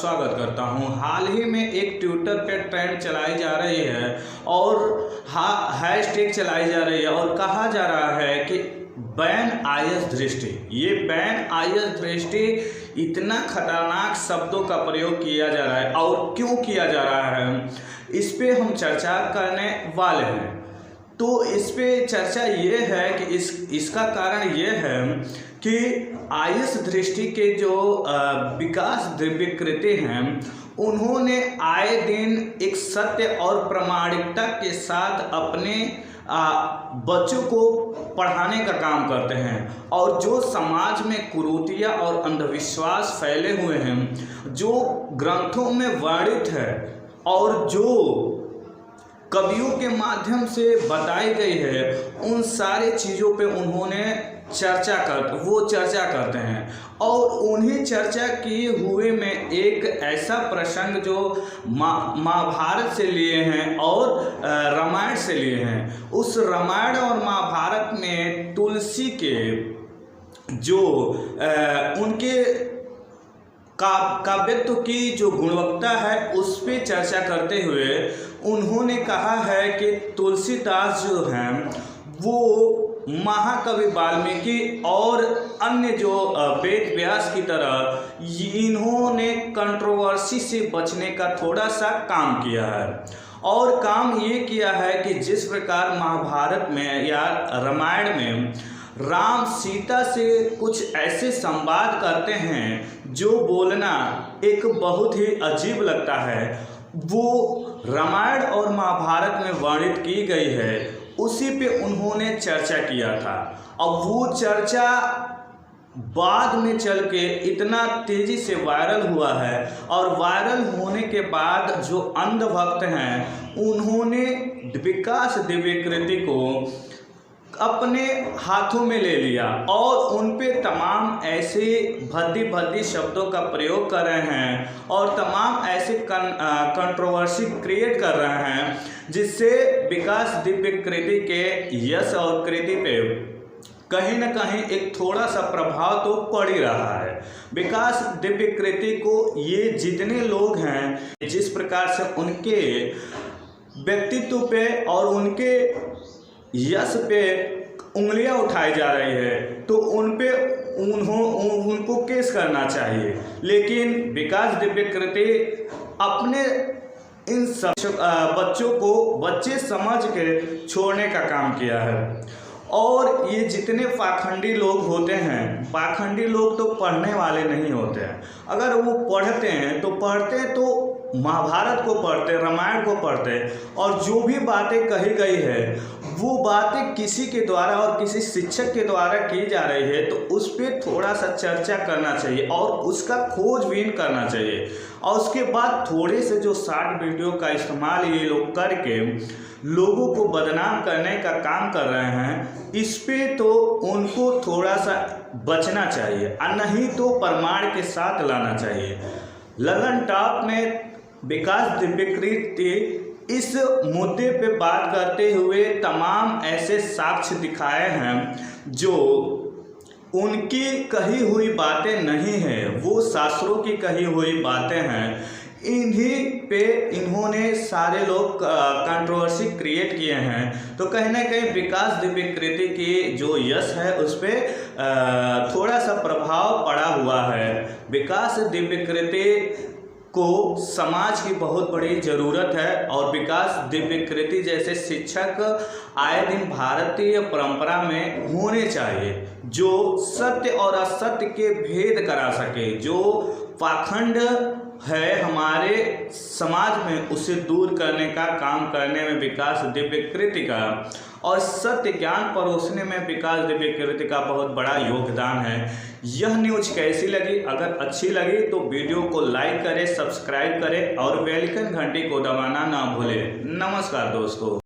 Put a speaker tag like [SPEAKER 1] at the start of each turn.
[SPEAKER 1] स्वागत करता हूं। हाल ही में एक ट्विटर पे ट्रेंड चलाई जा रही है और हैशटैग चलाई जा रही है और कहा जा रहा है कि बैन आईएस दृष्टि। ये बैन आईएस दृष्टि इतना खतरनाक शब्दों का प्रयोग किया जा रहा है और क्यों किया जा रहा है, इस पे हम चर्चा करने वाले हैं। तो इस पे चर्चा ये है कि इसका कारण ये है कि आईएस दृष्टि के जो विकास दिव्यकृति हैं, उन्होंने आए दिन एक सत्य और प्रामाणिकता के साथ अपने बच्चों को पढ़ाने का काम करते हैं और जो समाज में कुरीतियाँ और अंधविश्वास फैले हुए हैं, जो ग्रंथों में वर्णित है और जो कवियों के माध्यम से बताई गई है, उन सारे चीज़ों पे उन्होंने चर्चा करते हैं। और उन्हीं चर्चा किए हुए में एक ऐसा प्रसंग जो महाभारत से लिए हैं और रामायण से लिए हैं। उस रामायण और महाभारत में तुलसी के जो उनके काव्यत्व की जो गुणवत्ता है, उस पर चर्चा करते हुए उन्होंने कहा है कि तुलसीदास जो हैं वो महाकवि वाल्मीकि और अन्य जो वेद व्यास की तरह इन्होंने कंट्रोवर्सी से बचने का थोड़ा सा काम किया है। और काम ये किया है कि जिस प्रकार महाभारत में या रामायण में राम सीता से कुछ ऐसे संवाद करते हैं जो बोलना एक बहुत ही अजीब लगता है, वो रामायण और महाभारत में वर्णित की गई है। उसी पे उन्होंने चर्चा किया था और वो चर्चा बाद में चल के इतना तेजी से वायरल हुआ है और वायरल होने के बाद जो अंधभक्त हैं, उन्होंने विकास दिव्यकृति को अपने हाथों में ले लिया और उन पे तमाम ऐसे भद्दी शब्दों का प्रयोग कर रहे हैं और तमाम ऐसे कंट्रोवर्सी क्रिएट कर रहे हैं, जिससे विकास दिव्यकृति के यश और कृति पे कहीं न कहीं एक थोड़ा सा प्रभाव तो पड़ ही रहा है। विकास दिव्यकृति को ये जितने लोग हैं, जिस प्रकार से उनके व्यक्तित्व पे और उनके यश पे उंगलियां उठाई जा रही है, तो उन पे उनको केस करना चाहिए। लेकिन विकास दिव्यकृति अपने इन सब बच्चों को बच्चे समझ के छोड़ने का काम किया है। और ये जितने पाखंडी लोग होते हैं, पाखंडी लोग तो पढ़ने वाले नहीं होते हैं। अगर वो पढ़ते हैं तो महाभारत को पढ़ते, रामायण को पढ़ते और जो भी बातें कही गई है, वो बातें किसी के द्वारा और किसी शिक्षक के द्वारा की जा रही है, तो उस पर थोड़ा सा चर्चा करना चाहिए और उसका खोजबीन करना चाहिए। और उसके बाद थोड़े से जो शॉर्ट वीडियो का इस्तेमाल ये लोग करके लोगों को बदनाम करने का काम कर रहे हैं, इस पे तो उनको थोड़ा सा बचना चाहिए और नहीं तो प्रमाण के साथ लाना चाहिए। ललन टॉप में विकास दिव्यकृति इस मुद्दे पे बात करते हुए तमाम ऐसे साक्ष्य दिखाए हैं जो उनकी कही हुई बातें नहीं हैं, वो शास्त्रों की कही हुई बातें हैं। इन्हीं पे इन्होंने सारे लोग कंट्रोवर्सी क्रिएट किए हैं। तो कहीं ना कहीं विकास दिव्यकृति की जो यश है, उस पर थोड़ा सा प्रभाव पड़ा हुआ है। विकास दिव्यकृति को समाज की बहुत बड़ी ज़रूरत है और विकास दिव्यकृति जैसे शिक्षक आए दिन भारतीय परंपरा में होने चाहिए, जो सत्य और असत्य के भेद करा सके, जो पाखंड है हमारे समाज में उसे दूर करने का काम करने में विकास दिव्यकृति का और सत्य ज्ञान परोसने में विकास दिव्यकृति का बहुत बड़ा योगदान है। यह न्यूज़ कैसी लगी? अगर अच्छी लगी तो वीडियो को लाइक करें, सब्सक्राइब करें और बेल आइकन घंटी को दबाना ना भूलें। नमस्कार दोस्तों।